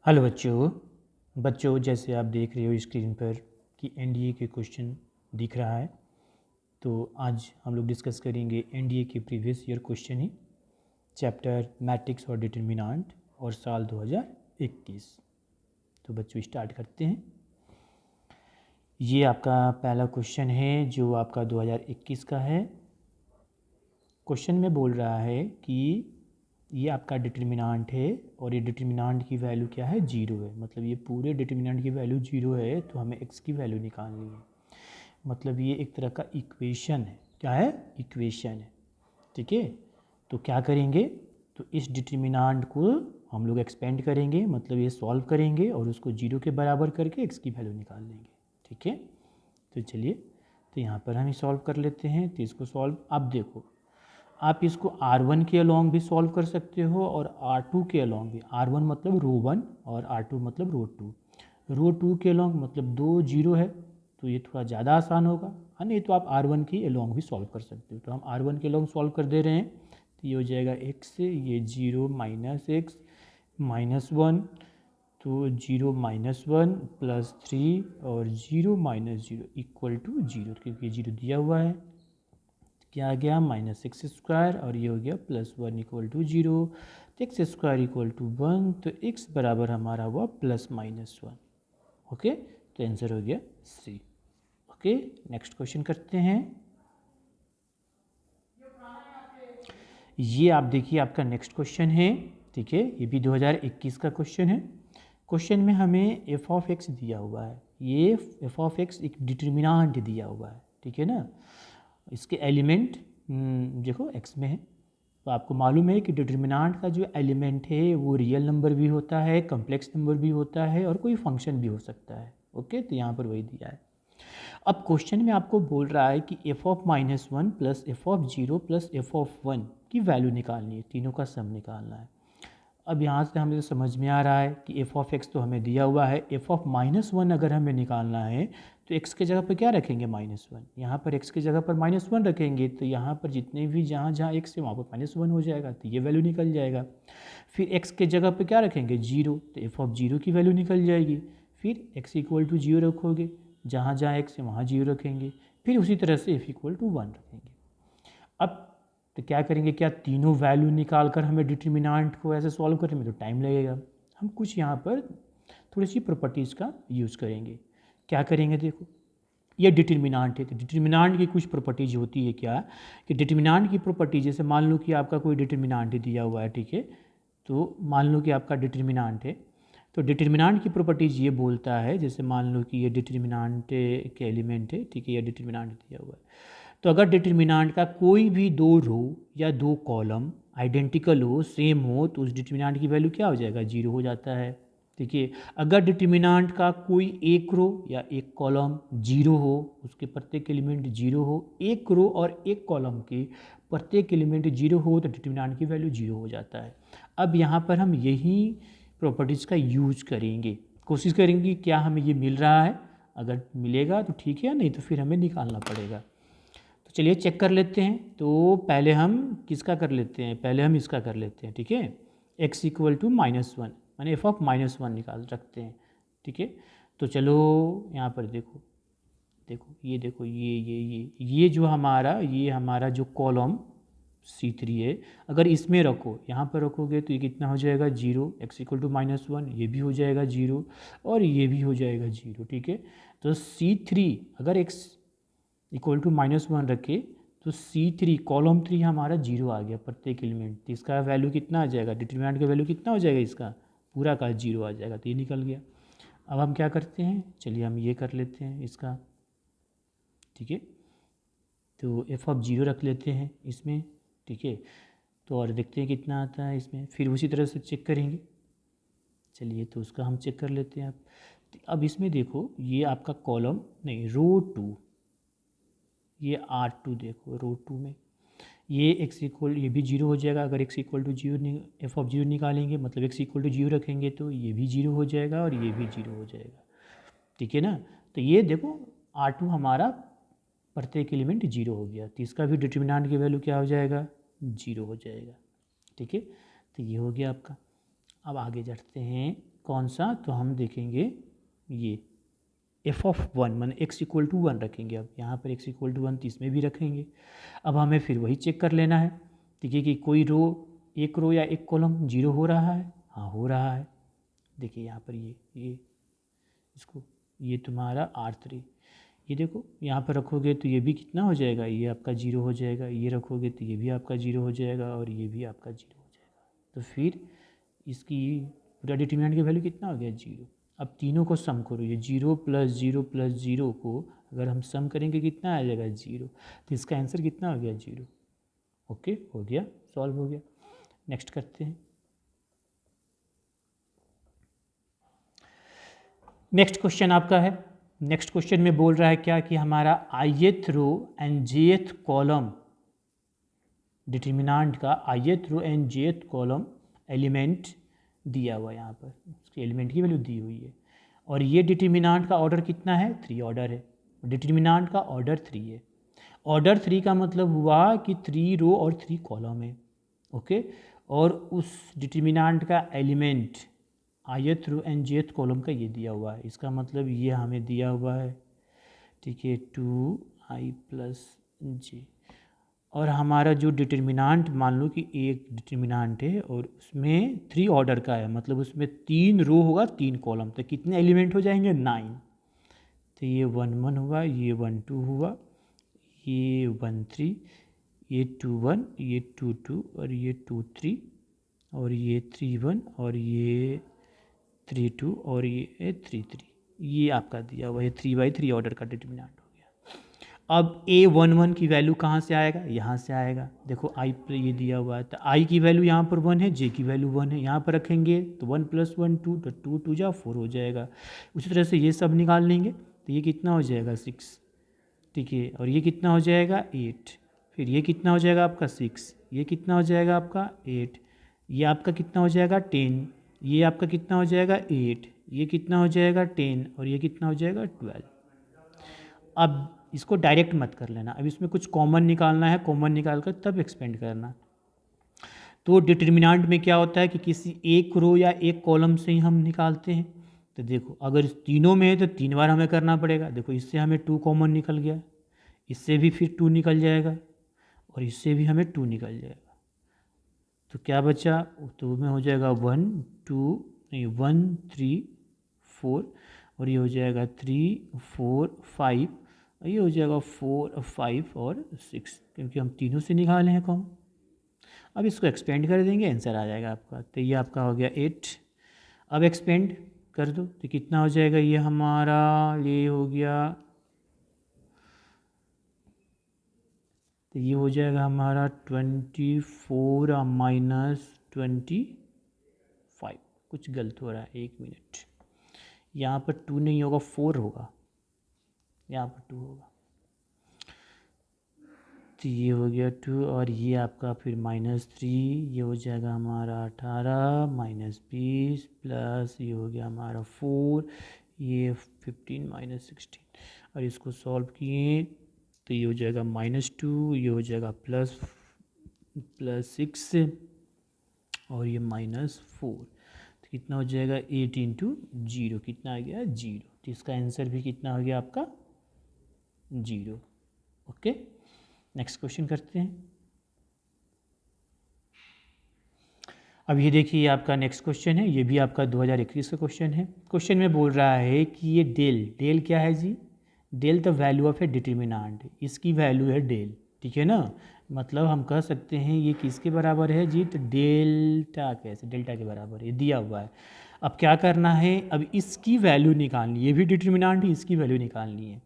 Hello बच्चों जैसे आप देख रहे हो स्क्रीन पर कि एनडीए के क्वेश्चन दिख रहा है। तो आज हम लोग डिस्कस करेंगे एनडीए के प्रीवियस ईयर क्वेश्चन ही, चैप्टर मैट्रिक्स और डिटरमिनेंट और साल 2021। तो बच्चों स्टार्ट करते हैं। ये आपका पहला क्वेश्चन है जो आपका 2021 का है। क्वेश्चन में बोल रहा है कि ये आपका डिटरमिनेंट है और ये डिटरमिनेंट की वैल्यू क्या है, 0 है। मतलब ये पूरे डिटरमिनेंट की वैल्यू 0 है, तो हमें x की वैल्यू निकालनी है। मतलब ये एक तरह का इक्वेशन है। क्या है? इक्वेशन है। ठीक है, तो क्या करेंगे, तो इस डिटरमिनेंट को हम लोग एक्सपेंड करेंगे, मतलब ये सॉल्व करेंगे और उसको 0 के बराबर करके x की वैल्यू निकाल लेंगे। ठीक है, तो चलिए, तो यहाँ पर हम सॉल्व कर लेते हैं। तो इसको सॉल्व, अब देखो आप इसको R1 के अलॉन्ग भी सॉल्व कर सकते हो और R2 के अलॉन्ग भी। R1 मतलब रो 1 और R2 मतलब रो 2। रो 2 के अलॉन्ग मतलब 2 0 है, तो ये थोड़ा ज़्यादा आसान होगा, है नहीं? तो आप R1 के अलॉन्ग भी सॉल्व कर सकते हो। तो हम R1 के अलॉन्ग सॉल्व कर दे रहे हैं। तो ये हो जाएगा x से ये 0 माइनस एक्स माइनस 1, तो 0 माइनस 1 प्लस 3 और 0 माइनस 0 इक्वल टू 0, क्योंकि ये 0 दिया हुआ है। क्या आ गया, माइनस एक्स स्क्वायर, और ये हो गया प्लस 1 इक्वल टू 0। तो एक्स स्क्वायर इक्वल टू 1, तो x बराबर हमारा हुआ प्लस माइनस 1। ओके, तो आंसर हो गया सी। ओके, नेक्स्ट क्वेश्चन करते हैं। ये आप देखिए आपका नेक्स्ट क्वेश्चन है। ठीक है, ये भी 2021 का क्वेश्चन है। क्वेश्चन में हमें एफ ऑफ एक्स दिया हुआ है। ये एफ ऑफ एक्स एक डिटरमिनेंट दिया हुआ है। ठीक है ना, इसके एलिमेंट देखो एक्स में है। तो आपको मालूम है कि डिटरमिनेंट का जो एलिमेंट है वो रियल नंबर भी होता है, कम्प्लेक्स नंबर भी होता है और कोई फंक्शन भी हो सकता है। ओके, तो यहाँ पर वही दिया है। अब क्वेश्चन में आपको बोल रहा है कि F of minus 1 plus F of 0 plus F of 1 की वैल्यू निकालनी है, तीनों का सम निकालना है। अब यहाँ से हमें समझ में आ रहा है कि एफ ऑफ एक्स तो हमें दिया हुआ है, एफ ऑफ माइनस 1 अगर हमें निकालना है तो एक्स के जगह पर क्या रखेंगे, माइनस 1। यहाँ पर एक्स के जगह पर माइनस 1 रखेंगे, तो यहाँ पर जितने भी जहाँ जहाँ एक्स है वहाँ पर माइनस 1 हो जाएगा, तो ये वैल्यू निकल जाएगा। फिर एक्स के जगह पर क्या रखेंगे, 0, तो एफ ऑफ 0 की वैल्यू निकल जाएगी। फिर एक्स इक्वल टू 0 रखोगे, जहाँ जहाँ एक्स है वहाँ 0 रखेंगे। फिर उसी तरह से एफ इक्वल टू 1 रखेंगे। अब तो क्या करेंगे, क्या तीनों वैल्यू निकाल कर हमें डिटरमिनेंट को ऐसे सॉल्व करने में तो टाइम लगेगा। हम कुछ यहाँ पर थोड़ी सी प्रॉपर्टीज़ का यूज़ करेंगे। क्या करेंगे, देखो ये डिटरमिनेंट है, तो डिटरमिनेंट की कुछ प्रॉपर्टीज होती है। क्या कि डिटरमिनेंट की प्रॉपर्टी, जैसे मान लो कि आपका कोई डिटरमिनेंट दिया हुआ है। ठीक है, तो मान लो कि आपका डिटरमिनेंट है, तो डिटरमिनेंट की प्रॉपर्टीज ये बोलता है, जैसे मान लो कि ये डिटरमिनेंट के एलिमेंट है। ठीक है, ये डिटरमिनेंट दिया हुआ है, तो अगर डिटरमिनेंट का कोई भी दो रो या दो कॉलम आइडेंटिकल हो, सेम हो, तो उस डिटरमिनेंट की वैल्यू क्या हो जाएगा, 0 हो जाता है। ठीक है, अगर डिटरमिनेंट का कोई एक रो या एक कॉलम 0 हो, उसके प्रत्येक एलिमेंट 0 हो, एक रो और एक कॉलम के प्रत्येक एलिमेंट 0 हो, तो डिटरमिनेंट की वैल्यू 0 हो जाता है। अब यहाँ पर हम यही प्रॉपर्टीज़ का यूज करेंगे, कोशिश करेंगे क्या हमें ये मिल रहा है। अगर मिलेगा तो ठीक है, नहीं तो फिर हमें निकालना पड़ेगा। तो चलिए चेक कर लेते हैं। तो पहले हम किसका कर लेते हैं, पहले हम इसका कर लेते हैं। ठीक है, x इक्वल टू माइनस 1 मैंने एफ ऑफ माइनस 1 निकाल रखते हैं। ठीक है, तो चलो यहाँ पर देखो, देखो ये देखो ये जो हमारा जो कॉलम C3 है, अगर इसमें रखो, यहाँ पर रखोगे तो ये कितना हो जाएगा, 0। x इक्वल टू माइनस 1, ये भी हो जाएगा 0 और ये भी हो जाएगा 0। ठीक है, तो C3 अगर x इक्वल टू माइनस 1 रखे तो C3 कॉलम 3 हमारा 0 आ गया प्रत्येक एलिमेंट। तो इसका वैल्यू कितना आ जाएगा, डिटरमिनेंट का वैल्यू कितना हो जाएगा, इसका पूरा का 0 आ जाएगा। तो ये निकल गया। अब हम क्या करते हैं, चलिए हम ये कर लेते हैं इसका। ठीक है, तो एफ ऑफ 0 रख लेते हैं इसमें। ठीक है, तो और देखते हैं कितना आता है इसमें, फिर उसी तरह से चेक करेंगे। चलिए, तो उसका हम चेक कर लेते हैं। अब इसमें देखो, ये आपका कॉलम नहीं, रो 2, ये R2 देखो, रो 2 में ये x इक्वल, ये भी 0 हो जाएगा। अगर x equal to 0 F of 0 निकालेंगे, मतलब x इक्वल टू 0 रखेंगे, तो ये भी 0 हो जाएगा और ये भी 0 हो जाएगा। ठीक है ना, तो ये देखो R2 हमारा प्रत्येक एलिमेंट 0 हो गया, तो इसका भी डिटरमिनेंट की वैल्यू क्या हो जाएगा, 0 हो जाएगा। ठीक है, तो ये हो गया आपका। अब आगे बढ़ते हैं कौन सा, तो हम देखेंगे ये एफ ऑफ वन मान एक्स इक्वल टू वन रखेंगे। अब यहाँ पर एक्स इक्वल टू वन तो इसमें भी रखेंगे। अब हमें फिर वही चेक कर लेना है, ठीक है, कि कोई रो, एक रो या एक कॉलम जीरो हो रहा है। हाँ हो रहा है, देखिए यहाँ पर ये इसको, ये तुम्हारा R3, ये देखो यहाँ पर रखोगे तो ये भी कितना हो जाएगा, ये आपका जीरो हो जाएगा। ये रखोगे तो ये भी आपका जीरो हो जाएगा और ये भी आपका जीरो हो जाएगा। तो फिर इसकी पूरा डिटरमिनेंट की वैल्यू कितना हो गया, जीरो। अब तीनों को सम करो, ये जीरो प्लस जीरो को अगर हम सम करेंगे कितना आ जाएगा, जीरो। तो इसका आंसर कितना हो गया, जीरो। ओके, हो गया, सॉल्व हो गया। नेक्स्ट करते हैं। नेक्स्ट क्वेश्चन आपका है, नेक्स्ट क्वेश्चन में बोल रहा है क्या कि हमारा ith row and jth column, determinant का ith row and jth column element दिया हुआ है, यहाँ पर उसके एलिमेंट की वैल्यू दी हुई है। और ये डिटरमिनेंट का ऑर्डर कितना है, 3 ऑर्डर है। डिटरमिनेंट का ऑर्डर 3 है। ऑर्डर 3 का मतलब हुआ कि 3 रो और 3 कॉलम है। ओके, और उस डिटरमिनेंट का element ith row and jth column का ये दिया हुआ है। इसका मतलब ये हमें दिया हुआ है, ठीक है, 2i प्लस j। और हमारा जो डिटरमिनेंट, मान लो कि एक डिटरमिनेंट है और उसमें 3 ऑर्डर का है, मतलब उसमें 3 रो होगा 3 कॉलम, तो कितने एलिमेंट हो जाएंगे, 9। तो ये 1 1 हुआ, ये 1 2 हुआ, ये 1 3, ये 2 1, ये 2 2 और ये 2 3 और ये 3 1 और ये 3 2 और ये 3 3। ये आपका दिया हुआ है 3/3 ऑर्डर का डिटरमिनेंट हो गया। अब a11 की वैल्यू कहाँ से आएगा, यहाँ से आएगा। देखो i पर ये दिया हुआ है, तो i की वैल्यू यहाँ पर 1 है, j की वैल्यू 1 है। यहाँ पर रखेंगे तो 1 + 1 2, तो 2 2 जा 4 हो जाएगा। उसी तरह से ये सब निकाल लेंगे तो ये कितना हो जाएगा, 6, ठीक है। और ये कितना हो जाएगा, 8। फिर ये कितना हो जाएगा आपका 6, ये कितना हो जाएगा आपका 8, ये आपका कितना हो जाएगा 10, ये आपका कितना हो जाएगा 8, ये कितना हो जाएगा 10 और ये कितना हो जाएगा 12। अब इसको डायरेक्ट मत कर लेना, अब इसमें कुछ कॉमन निकालना है, कॉमन निकाल कर तब एक्सपेंड करना। तो डिटरमिनेंट में क्या होता है कि किसी एक रो या एक कॉलम से ही हम निकालते हैं। तो देखो अगर इस तीनों में है तो 3 बार हमें करना पड़ेगा। देखो इससे हमें 2 कॉमन निकल गया, इससे भी फिर 2 निकल जाएगा और इससे भी हमें 2 निकल जाएगा। तो क्या बचा, तो में हो जाएगा 1 2 नहीं 1 3 4 और ये हो जाएगा 3 4 5 और ये हो जाएगा 4 5 और 6, क्योंकि हम तीनों से निकाले हैं कॉमन। अब इसको एक्सपेंड कर देंगे, आंसर आ जाएगा आपका। तो ये आपका हो गया 8। अब एक्सपेंड कर दो तो कितना हो जाएगा, ये हमारा ये हो गया, तो ये हो जाएगा हमारा 24 माइनस 25। कुछ गलत हो रहा है, 1 मिनट। यहाँ पर 2 नहीं होगा, 4 होगा, यहाँ पर 2 होगा। तो ये हो गया 2 और ये आपका फिर -3, ये हो जाएगा हमारा 18 माइनस 20 प्लस ये हो गया हमारा 4, ये 15 माइनस 16 और इसको सॉल्व किए तो ये हो जाएगा -2, ये हो जाएगा +6 और ये -4। तो कितना हो जाएगा 8 × 0, कितना आ गया 0। तो इसका आंसर भी कितना हो गया आपका 0। ओके, नेक्स्ट क्वेश्चन करते हैं। अब ये देखिए आपका नेक्स्ट क्वेश्चन है, ये भी आपका 2021 का क्वेश्चन है। क्वेश्चन में बोल रहा है कि ये डेल क्या है जी, del the value of a determinant, इसकी वैल्यू है डेल, ठीक है ना। मतलब हम कह सकते हैं ये किसके बराबर है जी, तो डेल्टा, कैसे डेल्टा के बराबर है, दिया हुआ है। अब क्या करना है, अब इसकी वैल्यू निकालनी है, ये भी डिटरमिनेंट है, इसकी वैल्यू निकालनी है।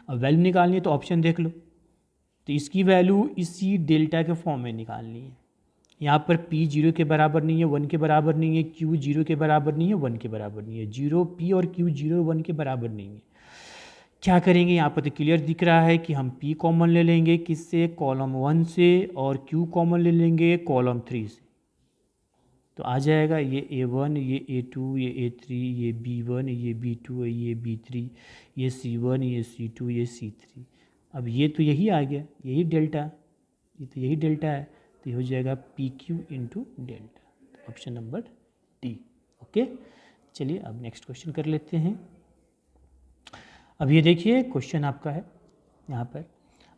अब वैल्यू निकालनी है तो ऑप्शन देख लो, तो इसकी वैल्यू इसी डेल्टा के फॉर्म में निकालनी है। यहाँ पर p 0 के बराबर नहीं है, 1 के बराबर नहीं है, q 0 के बराबर नहीं है, 1 के बराबर नहीं है। 0 p और q 0 1 के बराबर नहीं है। क्या करेंगे, यहाँ पर तो क्लियर दिख रहा है कि हम p कॉमन ले लेंगे किससे, कॉलम 1 से, और q कॉमन ले लेंगे कॉलम 3 से। तो आ जाएगा ये a1, ये a2, ये a3, ये b1, ये b2, ये b3, ये c1, ये c2, ये c3। अब ये तो यही आ गया, यही डेल्टा, ये तो यही डेल्टा है, तो ये हो जाएगा PQ × delta, option number D. Okay, चलिए अब नेक्स्ट क्वेश्चन कर लेते हैं। अब ये देखिए क्वेश्चन आपका है यहाँ पर।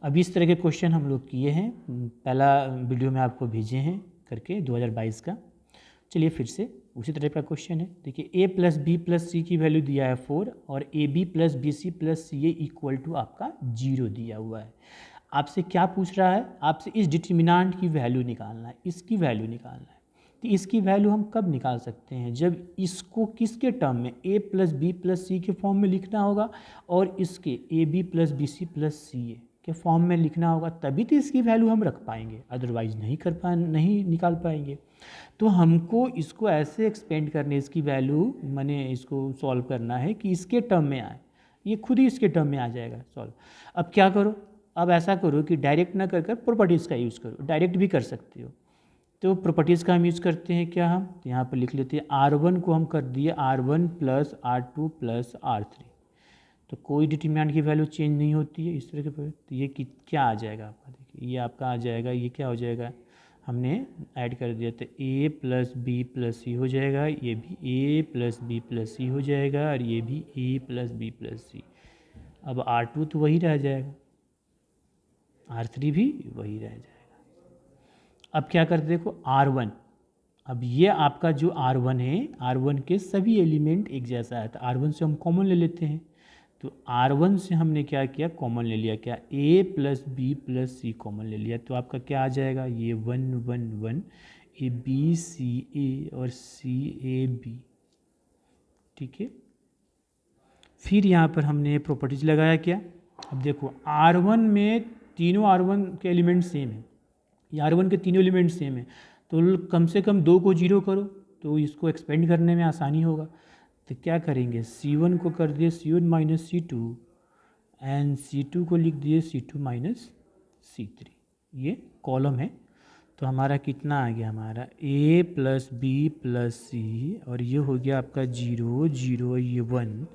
अब इस तरह के क्वेश्चन हम लोग किए हैं, पहला वीडियो में आपको भेजे हैं करके 2022 का। चलिए फिर से उसी तरह का क्वेश्चन है। देखिए a plus B plus C की वैल्यू दिया है 4 और A B plus B C plus C A equal to आपका 0 दिया हुआ है। आपसे क्या पूछ रहा है? आपसे इस डिटर्मिनेंट की वैल्यू निकालना है, इसकी वैल्यू निकालना है। तो इसकी वैल्यू हम कब निकाल सकते हैं? जब इसको किसके टर्म में a plus B plus C के फॉर्म में लिखना होगा और इसके A B plus B C plus C A के फॉर्म में लिखना होगा, तभी तो इसकी वैल्यू हम रख पाएंगे, अदरवाइज नहीं निकाल पाएंगे। तो हमको इसको ऐसे एक्सपेंड करने, इसकी वैल्यू मैंने इसको सॉल्व करना है कि इसके टर्म में आए, ये खुद ही इसके टर्म में आ जाएगा सॉल्व। अब क्या करो? अब ऐसा करो कि डायरेक्ट ना कर प्रॉपर्टीज़ का यूज़ करो, डायरेक्ट भी कर सकते हो। तो प्रॉपर्टीज़ का हम यूज़ करते हैं क्या? हम तो यहाँ पर लिख लेते हैं R1 को हम कर दिए R1 plus R2 plus R3। तो कोई डिटरमिनेंट की वैल्यू चेंज नहीं होती है इस तरह के। तो ये क्या आ जाएगा आपका? देखिए ये आपका आ जाएगा, ये क्या हो जाएगा, हमने ऐड कर दिया तो a प्लस बी प्लस सी हो जाएगा, ये भी a प्लस बी प्लस सी हो जाएगा और ये भी a प्लस बी प्लस सी। अब R2 तो वही रह जाएगा, R3 भी वही रह जाएगा। अब क्या करते देखो R1, अब ये आपका जो R1 है, R1 के सभी एलिमेंट एक जैसा है, तो R1 से हम कॉमन ले लेते हैं। तो R1 से हमने क्या किया, कॉमन ले लिया, क्या a plus B plus C common ले लिया। तो आपका क्या आ जाएगा, ये 1 1 1 ए बी सी ए और सी ए बी, ठीक है। फिर यहाँ पर हमने प्रॉपर्टीज लगाया क्या, अब देखो R1 में तीनों R1 के एलिमेंट सेम है, ये R1 के तीनों एलिमेंट सेम है, तो कम से कम 2 को 0 करो तो इसको एक्सपेंड करने में आसानी होगा। तो क्या करेंगे, C1 को कर दिए C1 minus C2 and C2 को लिख दिए C2 माइनस C3, ये कॉलम है। तो हमारा कितना आ गया, हमारा a प्लस बी प्लस सी और ये हो गया आपका 0 0, ये 1,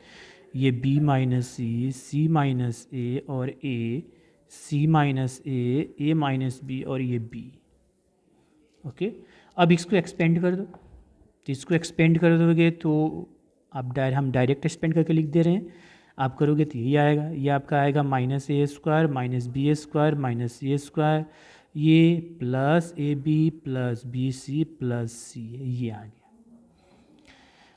ये b minus C, C minus A और a, c minus A minus B और ये b। ओके, अब इसको एक्सपेंड कर दो। तो इसको एक्सपेंड कर दोगे तो आप हम डायरेक्ट एक्सपेंड करके लिख दे रहे हैं। आप करोगे तो यही आएगा, ये आपका आएगा minus A square minus B square minus C square, ये plus A B plus B C plus C, ये आ गया।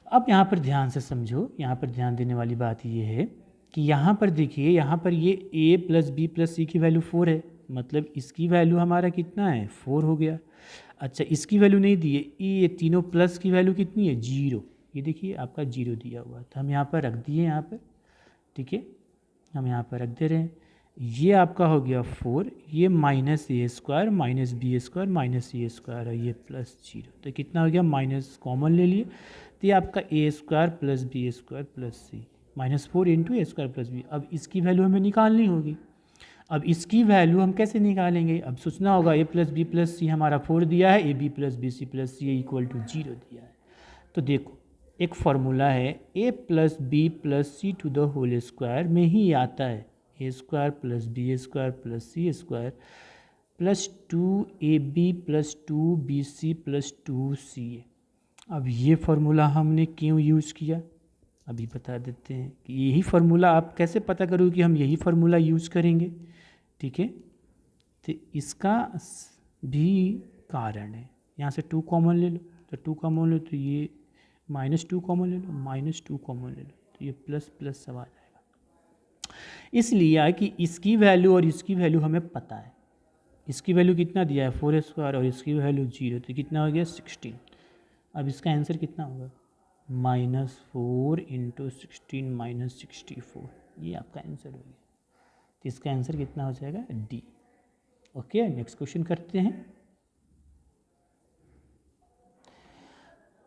अब यहाँ पर ध्यान से समझो, यहाँ पर ध्यान देने वाली बात ये है कि यहाँ पर देखिए, यहाँ पर ये a plus B plus C की वैल्यू 4 है, मतलब इसकी वैल्यू हमारा कितना है, 4 हो गया। अच्छा, इसकी वैल्यू नहीं दी है, ये तीनों प्लस की वैल्यू कितनी है, 0। ये देखिए आपका 0 दिया हुआ है, तो हम यहाँ पर रख दिए, यहाँ पर ठीक है, हम यहाँ पर रख दे रहे हैं। ये आपका हो गया 4, ये minus A square minus B square minus C square है, ये प्लस 0। तो कितना हो गया, माइनस कॉमन ले लिए, तो ये आपका A square plus B square plus C, minus 4 into A square plus B. अब इसकी वैल्यू हमें निकालनी होगी। अब इसकी वैल्यू हम कैसे निकालेंगे, अब सोचना होगा, A plus B plus C हमारा 4 दिया है, A B plus B C plus C equal to 0 दिया है। तो देखो एक फार्मूला है, A plus B plus C to the whole square में ही आता है A square plus B square plus C square plus 2ab plus 2bc plus 2ca। अब ये फार्मूला हमने क्यों यूज़ किया, अभी बता देते हैं कि यही फार्मूला, आप कैसे पता करोगे कि हम यही फार्मूला यूज़ करेंगे, ठीक है। तो इसका भी कारण है, यहाँ से 2 कॉमन ले लो, तो 2 कॉमन लो तो ये -2 कॉमन ले लो, -2 कॉमन ले लो तो ये प्लस प्लस सब आ जाएगा। इसलिए कि इसकी वैल्यू और इसकी वैल्यू हमें पता है, इसकी वैल्यू कितना दिया है 4 स्क्वायर और इसकी वैल्यू 0, तो कितना हो गया 16। अब इसका आंसर कितना होगा, -4 इंटू 16 माइनस 64, ये आपका आंसर हो गया। तो इसका आंसर कितना हो जाएगा, डी। ओके, नेक्स्ट क्वेश्चन करते हैं।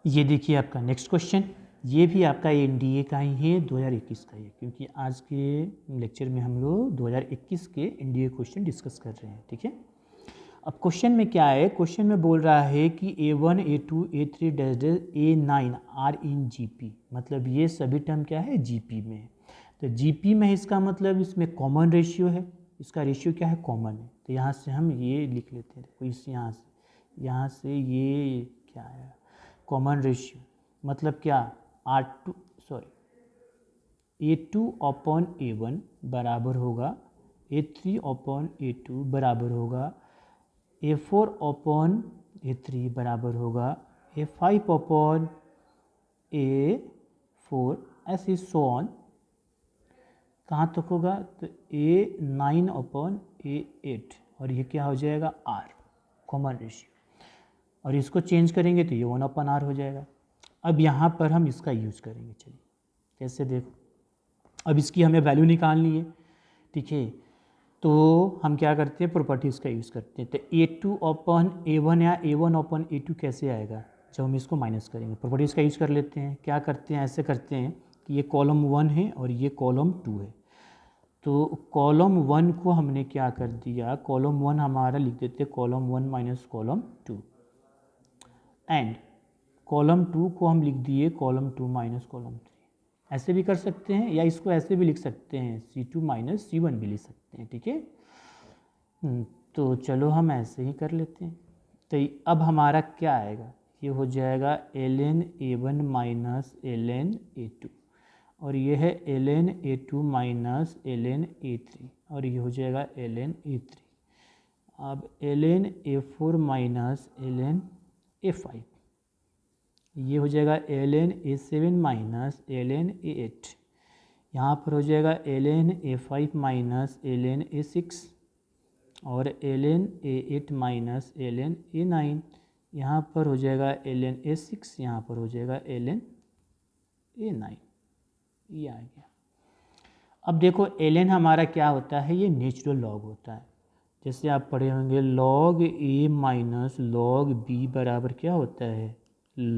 ये देखिए आपका नेक्स्ट क्वेश्चन, ये भी आपका एनडीए का ही है, 2021 का ही है, क्योंकि आज के लेक्चर में हम लोग 2021 के एनडीए क्वेश्चन डिस्कस कर रहे हैं, ठीक है। अब क्वेश्चन में क्या है, क्वेश्चन में बोल रहा है कि A1 A2 A3 A9 are in GP, मतलब ये सभी टर्म क्या है, जीपी में है। तो जीपी में इसका मतलब इसमें कॉमन रेशियो है, इसका रेशियो क्या है, कॉमन है। तो यहाँ से हम ये लिख लेते हैं, देखो इस यहाँ से ये क्या है, कॉमन रेशियो मतलब क्या, A2/A1 बराबर होगा A3/A2 बराबर होगा A4/A3 बराबर होगा A5/A4, ऐसे सो ऑन। कहाँ तक होगा? तो A9/A8, और ये क्या हो जाएगा? R, common ratio. और इसको चेंज करेंगे तो ये 1/R हो जाएगा। अब यहाँ पर हम इसका यूज़ करेंगे। चलिए कैसे, देखो, अब इसकी हमें वैल्यू निकालनी है, ठीक है। तो हम क्या करते हैं, प्रॉपर्टीज़ का यूज़ करते हैं। तो A2/A1 या A1/A2 कैसे आएगा? जब हम इसको माइनस करेंगे, प्रॉपर्टीज़ का यूज़ कर लेते हैं। क्या करते हैं, ऐसे करते हैं कि ये कॉलम 1 है और ये कॉलम 2 है। तो कॉलम 1 को हमने क्या कर दिया, कॉलम 1 हमारा लिख देते column 1 minus column 2, and column 2 को हम लिख दिए कॉलम 2 माइनस कॉलम 3। ऐसे भी कर सकते हैं, या इसको ऐसे भी लिख सकते हैं, C2 माइनस C1 भी लिख सकते हैं, ठीक है। तो चलो हम ऐसे ही कर लेते हैं। तो अब हमारा क्या आएगा, ये हो जाएगा ln A1 minus ln A2, और ये है ln A2 minus ln A3, और ये हो जाएगा ln A3। अब ln A4 minus ln A5, ये हो जाएगा ln A7 minus ln A8, यहाँ पर हो जाएगा ln A5 minus ln A6, और ln A8 minus ln A9, यहाँ पर हो जाएगा ln A6, यहाँ पर हो जाएगा ln A9। ये आ गया। अब देखो ln हमारा क्या होता है, ये नेचुरल लॉग होता है। जैसे आप पढ़े होंगे log A minus log B बराबर क्या होता है,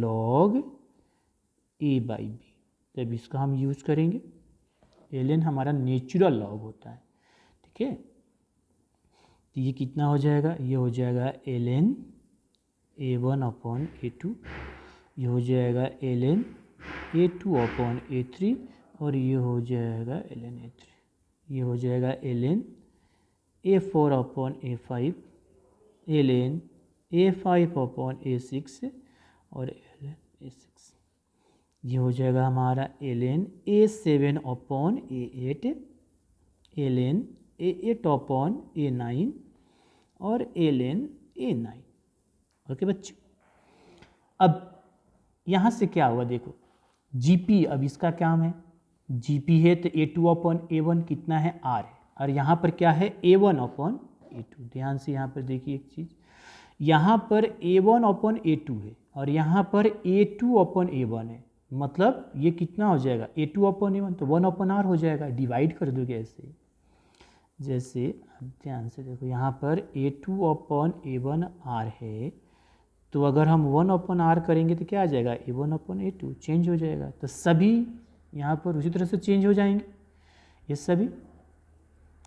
log A/B। तब इसका हम यूज़ करेंगे। ln हमारा नेचुरल लॉग होता है, ठीक है। तो ये कितना हो जाएगा, ये हो जाएगा ln A1/A2, ये हो जाएगा ln A2/A3, और ये हो जाएगा ln A3, ये हो जाएगा ln A4/A5, ln A5/A6, और ln A6, ये हो जाएगा हमारा ln A7/A8, ln A8/A9, और ln A9। ओके बच्चों, अब यहाँ से क्या हुआ, देखो GP, अब इसका क्या है, GP है तो A2/A1 कितना है, R है, और यहाँ पर क्या है, A1/A2। ध्यान से यहाँ पर देखिए एक चीज़, यहाँ पर A1/A2 है और यहाँ पर A2/A1 है। मतलब ये कितना हो जाएगा, A2/A1 तो 1/R हो जाएगा। डिवाइड कर दोगे ऐसे, जैसे अब ध्यान से देखो, यहाँ पर A2/A1 R है, तो अगर हम 1/R करेंगे तो क्या आ जाएगा, A1/A2 चेंज हो जाएगा। तो सभी यहाँ पर उसी तरह से चेंज हो जाएंगे, ये सभी।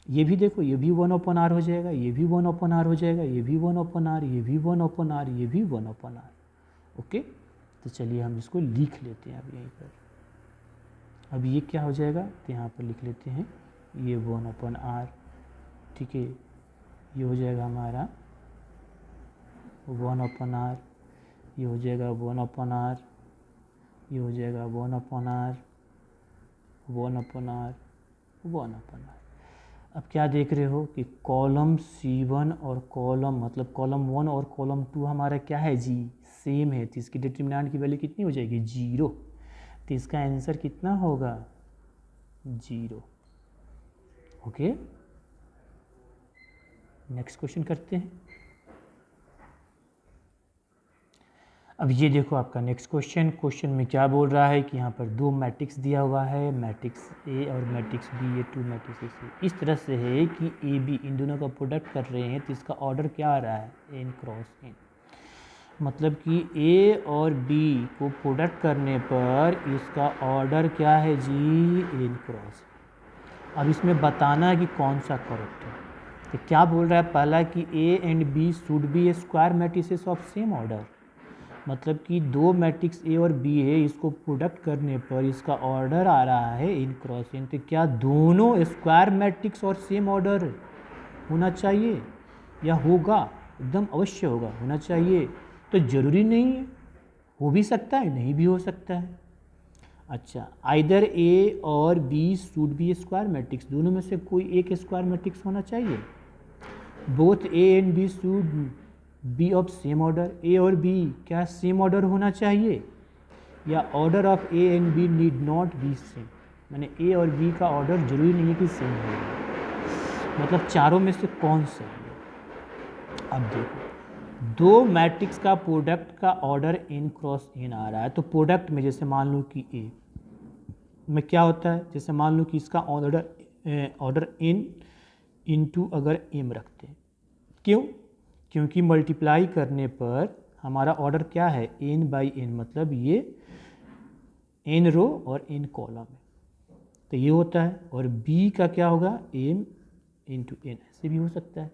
ये भी देखो, ये भी 1/R हो जाएगा, ये भी 1/R हो जाएगा, ये भी 1/R, ये भी 1/R, ये भी 1/R। ओके, तो चलिए हम इसको लिख लेते हैं अब यहीं पर। अब ये क्या हो जाएगा, तो यहाँ पर लिख लेते हैं ये 1/R, ठीक है। ये हो जाएगा हमारा 1/R, ये हो जाएगा 1/R, ये हो जाएगा 1/R, 1/R, 1/R। अब क्या देख रहे हो कि कॉलम C1 और कॉलम, मतलब कॉलम 1 और कॉलम 2 हमारा क्या है जी, सेम है। तो इसकी डिटरमिनेंट की वैल्यू कितनी हो जाएगी, 0। तो इसका आंसर कितना होगा, 0। ओके, नेक्स्ट क्वेश्चन करते हैं। अब ये देखो आपका नेक्स्ट क्वेश्चन में क्या बोल रहा है कि यहाँ पर दो मैट्रिक्स दिया हुआ है, मैट्रिक्स A और मैट्रिक्स B, ये 2 मैट्रिक्स इस तरह से है कि AB इन दोनों का प्रोडक्ट कर रहे हैं, तो इसका ऑर्डर क्या आ रहा है, n × n। मतलब कि A और B को प्रोडक्ट करने पर इसका ऑर्डर क्या है जी, n × n। अब इसमें बताना है कि कौन सा करेक्ट है। तो क्या बोल रहा है, पहला कि A and B should be A square matrices of same order. मतलब कि दो मैट्रिक्स A और B है, इसको प्रोडक्ट करने पर इसका ऑर्डर आ रहा है n × n। तो क्या दोनों स्क्वायर मैट्रिक्स और सेम ऑर्डर होना चाहिए, या होगा, एकदम अवश्य होगा, होना चाहिए। तो ज़रूरी नहीं है, हो भी सकता है, नहीं भी हो सकता है। अच्छा, आइदर ए और B should be square matrix, दोनों में से कोई एक स्क्वायर मैट्रिक्स होना चाहिए। Both A and B should be of same order, A और बी क्या सेम ऑर्डर होना चाहिए, या order of A and B need not be same, मैंने ए और बी का ऑर्डर जरूरी नहीं है कि सेम हो, मतलब चारों में से कौन सा है। अब देखो, दो मैट्रिक्स का प्रोडक्ट का ऑर्डर n क्रॉस n आ रहा है, तो प्रोडक्ट में जैसे मान लो कि a में क्या होता है, जैसे मान लो कि इसका ऑर्डर n इंटू अगर m रखते हैं, क्यों, क्योंकि मल्टीप्लाई करने पर हमारा ऑर्डर क्या है n बाई n, मतलब ये n रो और n कॉलम है, तो ये होता है। और b का क्या होगा m इंटू n, ऐसे भी हो सकता है,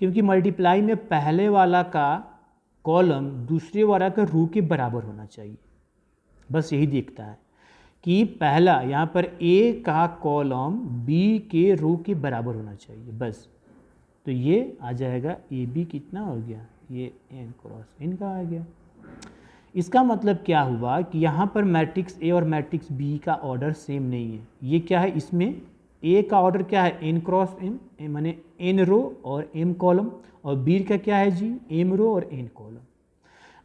क्योंकि मल्टीप्लाई में पहले वाला का कॉलम दूसरे वाला का रो के बराबर होना चाहिए, बस यही देखता है कि पहला यहाँ पर ए का कॉलम बी के रो के बराबर होना चाहिए बस, तो ये आ जाएगा ए बी कितना हो गया, ये n क्रॉस n का आ गया। इसका मतलब क्या हुआ कि यहाँ पर मैट्रिक्स ए और मैट्रिक्स बी का ऑर्डर सेम नहीं है, ये क्या है, इसमें ए का ऑर्डर क्या है n क्रॉस m, माने n रो और m कॉलम, और बी का क्या है जी m रो और n कॉलम।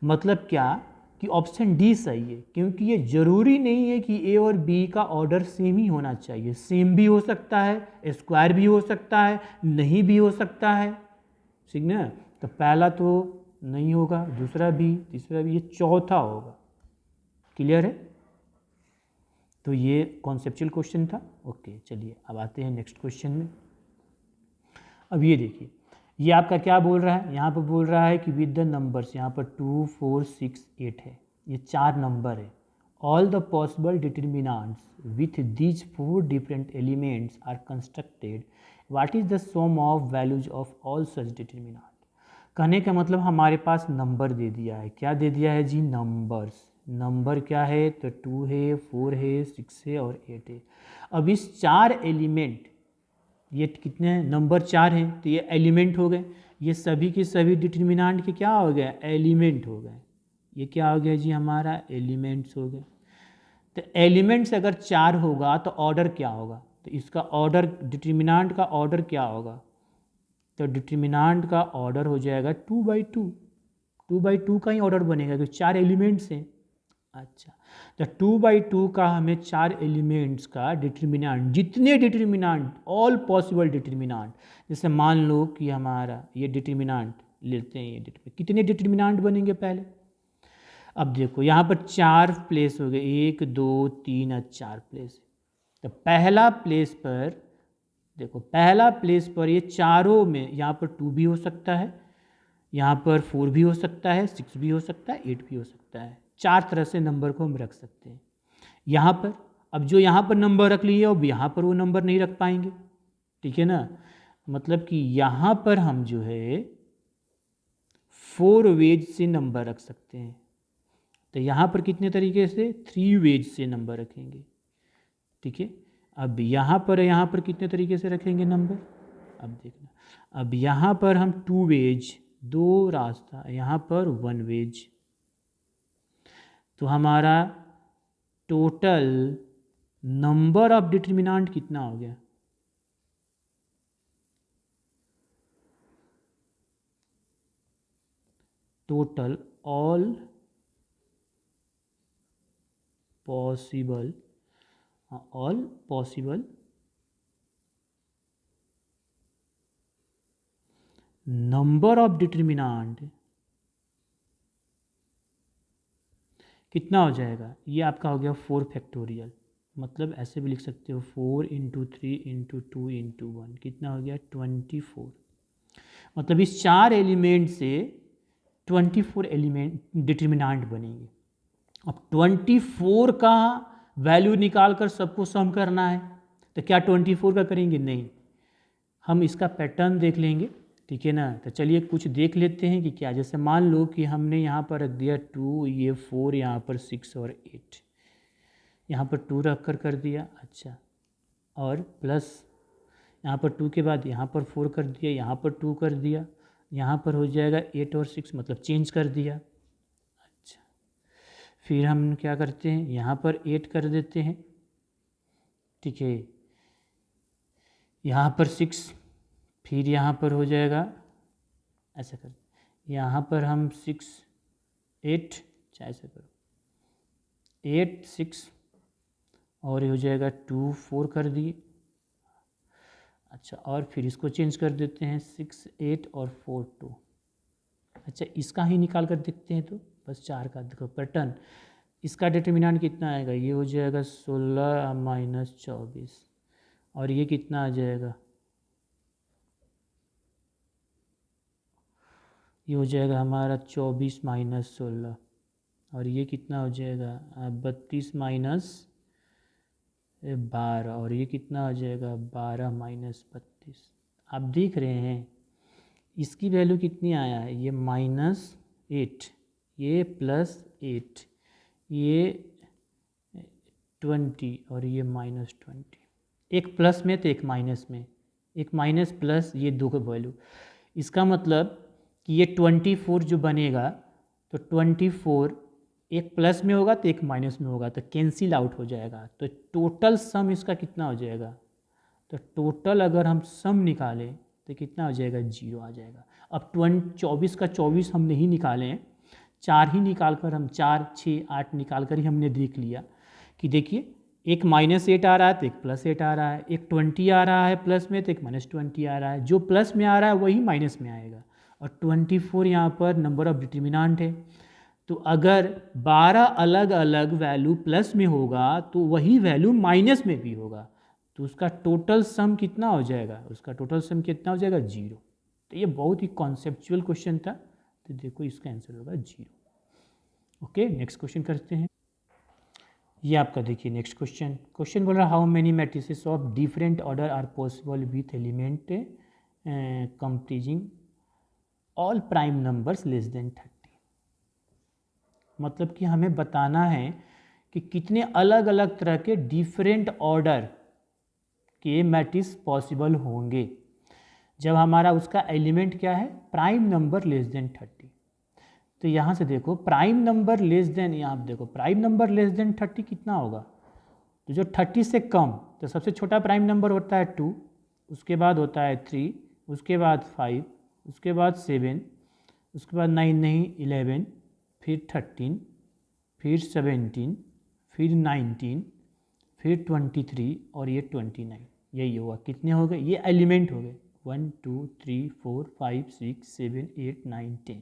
मतलब क्या कि ऑप्शन डी सही है, क्योंकि ये जरूरी नहीं है कि ए और बी का ऑर्डर सेम ही होना चाहिए, सेम भी हो सकता है, स्क्वायर भी हो सकता है, नहीं भी हो सकता है, ठीक ना। तो पहला तो नहीं होगा, दूसरा भी, तीसरा भी, ये चौथा होगा। क्लियर है, तो ये कॉन्सेप्चुअल क्वेश्चन था। ओके, चलिए अब आते हैं नेक्स्ट क्वेश्चन में। अब ये देखिए, ये आपका क्या बोल रहा है, यहाँ पर बोल रहा है कि विद द नंबर्स, यहाँ पर 2 4 6 8 है, ये 4 नंबर है। All the possible determinants with these 4 different elements are constructed, what is the sum of values of all such determinant. कहने का मतलब हमारे पास नंबर दे दिया है, क्या दे दिया है जी, नंबर्स। नंबर क्या है, तो 2 है, 4 है, 6 है और 8 है। अब इस 4 एलिमेंट, ये कितने हैं, नंबर 4 हैं, तो ये एलिमेंट हो गए, ये सभी के सभी डिटर्मिनेंट के क्या हो गए, एलिमेंट हो गए। ये क्या हो गया जी, हमारा एलिमेंट्स हो गए। तो एलिमेंट्स अगर 4 होगा तो ऑर्डर क्या होगा, तो इसका ऑर्डर, डिटर्मिनेंट का ऑर्डर क्या होगा, तो डिटर्मिनेंट का ऑर्डर हो जाएगा 2/2, 2/2 का ही ऑर्डर बनेगा क्योंकि 4 एलिमेंट्स हैं। अच्छा, तो 2/2 का हमें 4 एलिमेंट्स का डिटर्मिनेंट, जितने डिटर्मिनेंट, ऑल पॉसिबल डिटर्मिनेंट, जैसे मान लो कि हमारा ये डिटर्मिनेंट लेते हैं, ये कितने डिटर्मिनेंट बनेंगे पहले। अब देखो यहाँ पर 4 प्लेस हो गए, 1 2 3 और 4 प्लेस। तो पहला प्लेस पर देखो, पहला प्लेस पर ये चारों में, यहाँ पर 2 भी हो सकता है, यहाँ पर 4 भी हो सकता है, 6 भी हो सकता है, 8 भी हो सकता है, 4 तरह से नंबर को हम रख सकते हैं यहाँ पर। अब जो यहाँ पर नंबर रख लिए, अब यहाँ पर वो नंबर नहीं रख पाएंगे, ठीक है ना। मतलब कि यहाँ पर हम जो है 4 वेज से नंबर रख सकते हैं, तो यहाँ पर कितने तरीके से, 3 वेज से नंबर रखेंगे, ठीक है। अब यहाँ पर कितने तरीके से रखेंगे नंबर, अब देखना, अब यहाँ पर हम 2 वेज, 2 रास्ता, यहाँ पर 1 वेज, तो हमारा टोटल नंबर ऑफ डिटर्मिनेंट कितना हो गया, total all possible number of determinant कितना हो जाएगा, ये आपका हो गया 4 फैक्टोरियल, मतलब ऐसे भी लिख सकते हो 4 × 3 × 2 × 1, कितना हो गया 24। मतलब इस 4 एलिमेंट से 24 एलिमेंट डिटर्मिनेंट बनेंगे। अब 24 का वैल्यू निकाल कर सबको सम करना है, तो क्या 24 का करेंगे, नहीं, हम इसका पैटर्न देख लेंगे, ठीक है ना। तो चलिए कुछ देख लेते हैं कि क्या, जैसे मान लो कि हमने यहाँ पर रख दिया 2, ये 4, यहाँ पर 6 और 8, यहाँ पर 2 रख कर दिया, अच्छा, और प्लस यहाँ पर 2 के बाद यहाँ पर 4 कर दिया, यहाँ पर 2 कर दिया, यहाँ पर हो जाएगा 8 और 6, मतलब चेंज कर दिया। अच्छा, फिर हम क्या करते हैं, यहाँ पर 8 कर देते हैं, ठीक है। यहाँ पर 6, फिर यहाँ पर हो जाएगा ऐसा कर, यहाँ पर हम 6 8, चाहे ऐसा करो 8 6 और ये हो जाएगा 2 4 कर दिए। अच्छा, और फिर इसको चेंज कर देते हैं 6 8 और 4 2। अच्छा, इसका ही निकाल कर देखते हैं तो बस 4 का देखो पैटर्न, इसका डिटर्मिनेंट कितना आएगा, ये हो जाएगा 16 माइनस 24, और ये कितना आ जाएगा, ये हो जाएगा हमारा 24 माइनस 16, और ये कितना हो जाएगा 32 माइनस 12, और ये कितना हो जाएगा 12 माइनस 32। आप देख रहे हैं इसकी वैल्यू कितनी आया है, ये -8, ये +8, ये 20 और ये -20, एक प्लस में तो एक माइनस में, एक माइनस प्लस, ये दो का वैल्यू। इसका मतलब कि ये 24 जो बनेगा तो 24 एक प्लस में होगा तो एक माइनस में होगा, तो कैंसिल आउट हो जाएगा। तो टोटल सम इसका कितना हो जाएगा, तो टोटल अगर हम सम निकालें तो कितना हो जाएगा, 0 आ जाएगा। अब 24 का 24 हम नहीं निकाले हैं, 4 ही निकाल कर हम 4 6 8 निकाल कर ही हमने देख लिया कि देखिए एक -8 आ रहा है तो एक +8 आ रहा है, एक 20 आ रहा है प्लस में तो एक -20 आ रहा है, जो प्लस में आ रहा है वही माइनस में आएगा। और 24 यहाँ पर नंबर ऑफ डिटर्मिनेंट है, तो अगर 12 अलग अलग वैल्यू प्लस में होगा तो वही वैल्यू माइनस में भी होगा, तो उसका टोटल सम कितना हो जाएगा, उसका टोटल सम कितना हो जाएगा, 0। तो ये बहुत ही कॉन्सेप्चुअल क्वेश्चन था, तो देखो इसका आंसर होगा 0। ओके, नेक्स्ट क्वेश्चन करते हैं। ये आपका देखिए नेक्स्ट क्वेश्चन बोल रहा है how many matrices of different order are possible with element comprising all prime numbers less than 30। मतलब कि हमें बताना है कि कितने अलग अलग तरह के डिफरेंट ऑर्डर के मैट्रिक्स पॉसिबल होंगे जब हमारा उसका एलिमेंट क्या है, प्राइम नंबर लेस देन 30। तो यहाँ से देखो प्राइम नंबर लेस देन, यहाँ देखो प्राइम नंबर लेस देन 30 कितना होगा, तो जो 30 से कम, तो सबसे छोटा प्राइम नंबर होता है 2, उसके बाद होता है 3, उसके बाद 5, उसके बाद 7, उसके बाद 9 नहीं 11, फिर 13, फिर 17, फिर 19, फिर 23 और ये 29। यही होगा, कितने हो गए, ये एलिमेंट हो गए 1 2 3 4 5 6 7 8 9 10।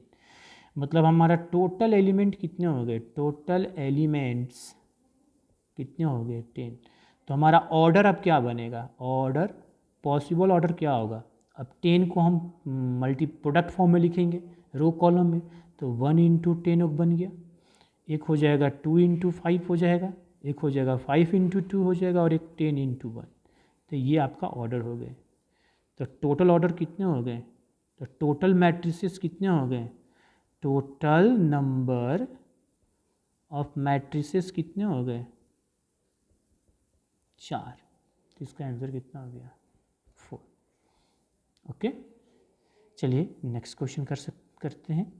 मतलब हमारा टोटल एलिमेंट कितने हो गए, टोटल एलिमेंट्स कितने हो गए 10। तो हमारा ऑर्डर अब क्या बनेगा, ऑर्डर पॉसिबल ऑर्डर क्या होगा, अब 10 को हम प्रोडक्ट फॉर्म में लिखेंगे रो कॉलम में, तो 1 × 10 बन गया, एक हो जाएगा 2 × 5 हो जाएगा, एक हो जाएगा 5 × 2 हो जाएगा, और एक 10 × 1। तो ये आपका ऑर्डर हो गए। तो टोटल ऑर्डर कितने हो गए, तो टोटल मैट्रिसेस कितने हो गए, टोटल नंबर ऑफ मैट्रिसेस कितने हो गए, 4। तो इसका आंसर कितना हो गया, 4। ओके, चलिए नेक्स्ट क्वेश्चन करते हैं।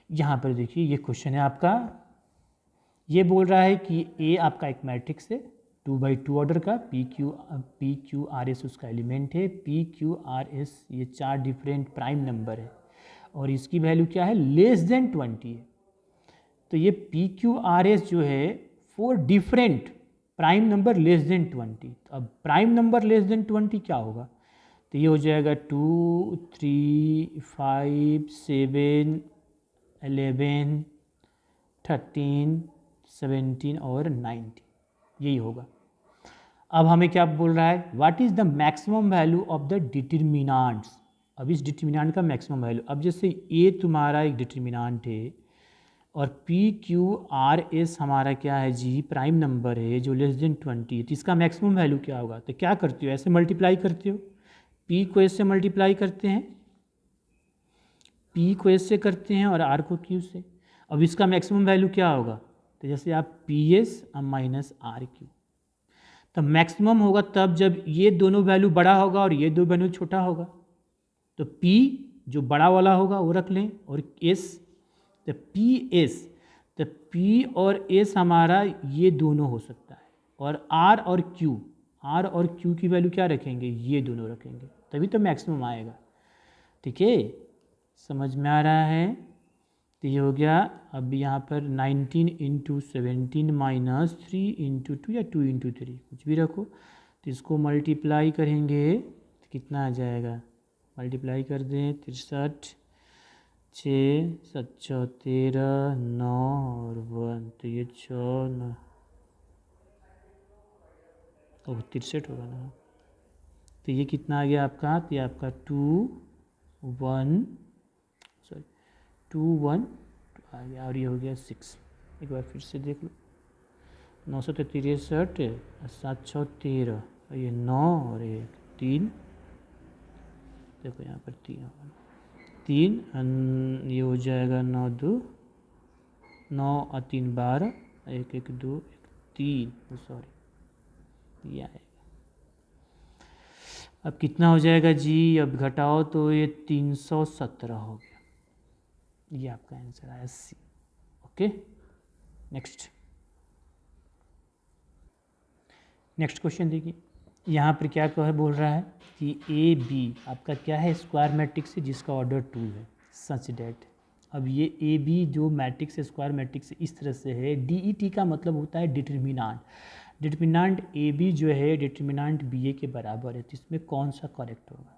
यहाँ पर देखिए ये क्वेश्चन है आपका, ये बोल रहा है कि ए आपका एक मैट्रिक्स है 2×2 ऑर्डर का, पी क्यू आर एस उसका एलिमेंट है, पी क्यू आर एस ये 4 डिफरेंट प्राइम नंबर है, और इसकी वैल्यू क्या है, लेस देन 20 है। तो ये पी क्यू आर एस जो है 4 different prime number less than 20। अब प्राइम नंबर लेस देन 20 क्या होगा, तो ये हो जाएगा 2 3 5 7 11 13 17 और 19, यही होगा। अब हमें क्या बोल रहा है, what is the maximum value of the determinants. अब इस डिटर्मिनेंट का मैक्सिमम वैल्यू, अब जैसे ए तुम्हारा एक डिटर्मिनेंट है और पी क्यू आर एस हमारा क्या है जी, प्राइम नंबर है जो लेस देन 20, तो इसका मैक्सिमम वैल्यू क्या होगा। तो क्या करते हो, ऐसे मल्टीप्लाई करते हो, पी को एस से मल्टीप्लाई करते हैं, पी को एस से करते हैं और आर को क्यू से। अब इसका मैक्सिमम वैल्यू क्या होगा, तो जैसे आप P S minus R Q, तो मैक्सिमम होगा तब जब ये दोनों वैल्यू बड़ा होगा और ये दो वैल्यू छोटा होगा। तो P जो बड़ा वाला होगा वो रख लें, और S the P S, the P और एस हमारा ये दोनों हो सकता है, और आर और क्यू, आर और क्यू की वैल्यू क्या रखेंगे, ये दोनों रखेंगे, तभी तो मैक्सिमम आएगा। ठीक है, समझ में आ रहा है। तो ये हो गया। अब यहाँ पर 19 इंटू 17 माइनस 3 इंटू 2 या 2 इंटू 3 कुछ भी रखो, तो इसको मल्टीप्लाई करेंगे तो कितना आ जाएगा, मल्टीप्लाई कर दें 63, 6 7 13 9 और 1, तो ये 6 9 और 63 होगा ना। तो ये कितना आ गया आपका, तो ये आपका 2 1 आ गया, और ये हो गया 6। एक बार फिर से देख लो, 963 7 6 13, और ये 9 और ये 3, देखो यहाँ पर 3 होगा, 3 ये हो जाएगा 9 2 9 और 3 12, 1 1 2 1 3, सॉरी ये आएगा। अब कितना हो जाएगा जी, अब घटाओ तो ये 317 हो गया, ये आपका आंसर आया सी। ओके, नेक्स्ट क्वेश्चन देखिए, यहाँ पर क्या बोल रहा है कि ए बी आपका क्या है, स्क्वायर मैट्रिक्स है जिसका ऑर्डर 2 है, सच डेट। अब ये ए बी जो मैट्रिक्स है, स्क्वायर मैट्रिक्स इस तरह से है, डी ई टी का मतलब होता है डिटर्मिनांट, डिटर्मिनांट ए बी जो है डिटर्मिनांट बी ए के बराबर है, तो इसमें कौन सा करेक्ट होगा।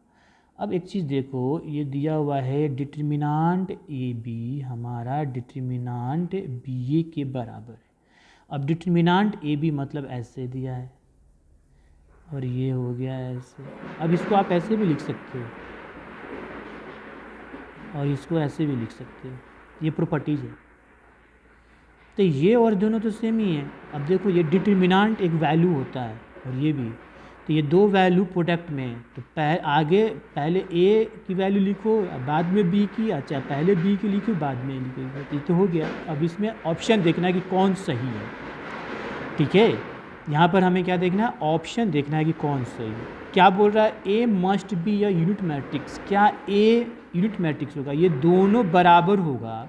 अब एक चीज़ देखो, ये दिया हुआ है डिटर्मिनांट ए बी हमारा डिटर्मिनांट बी ए के बराबर है। अब डिटर्मिनांट ए बी मतलब ऐसे दिया है, और ये हो गया ऐसे। अब इसको आप ऐसे भी लिख सकते हो, और इसको ऐसे भी लिख सकते हो, ये प्रॉपर्टीज़ है। तो ये और दोनों तो सेम ही है। अब देखो, ये डिटर्मिनांट एक वैल्यू होता है, और ये भी, तो ये दो वैल्यू प्रोडक्ट में है, तो आगे पहले ए की वैल्यू लिखो, बाद में बी की, अच्छा पहले बी की लिखो बाद में लिखो, ये तो हो गया। अब इसमें ऑप्शन देखना है कि कौन सही है। ठीक है, यहाँ पर हमें क्या देखना है, ऑप्शन देखना है कि कौन सही है। क्या बोल रहा है, ए मस्ट बी या यूनिट मैट्रिक्स, क्या ए यूनिट मैट्रिक्स होगा, ये दोनों बराबर होगा।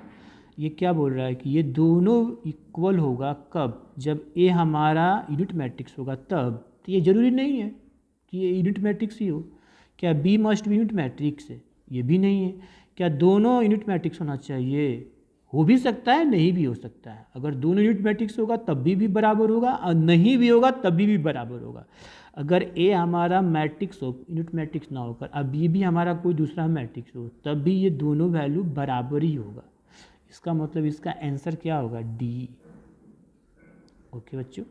ये क्या बोल रहा है कि ये दोनों इक्वल होगा कब, जब ए हमारा यूनिट मैट्रिक्स होगा तब। तो ये ज़रूरी नहीं है कि ये यूनिट मैट्रिक्स ही हो। क्या B must be unit matrix है, ये भी नहीं है। क्या दोनों यूनिट मैट्रिक्स होना चाहिए, हो भी सकता है नहीं भी हो सकता है। अगर दोनों यूनिट मैट्रिक्स होगा तब भी बराबर होगा, और नहीं भी होगा तब भी बराबर होगा। अगर ए हमारा मैट्रिक्स हो, यूनिट मैट्रिक्स ना होकर, अब ये भी हमारा कोई दूसरा मैट्रिक्स हो, तब भी ये दोनों वैल्यू बराबर ही होगा। इसका मतलब इसका आंसर क्या होगा, डी। ओके बच्चों।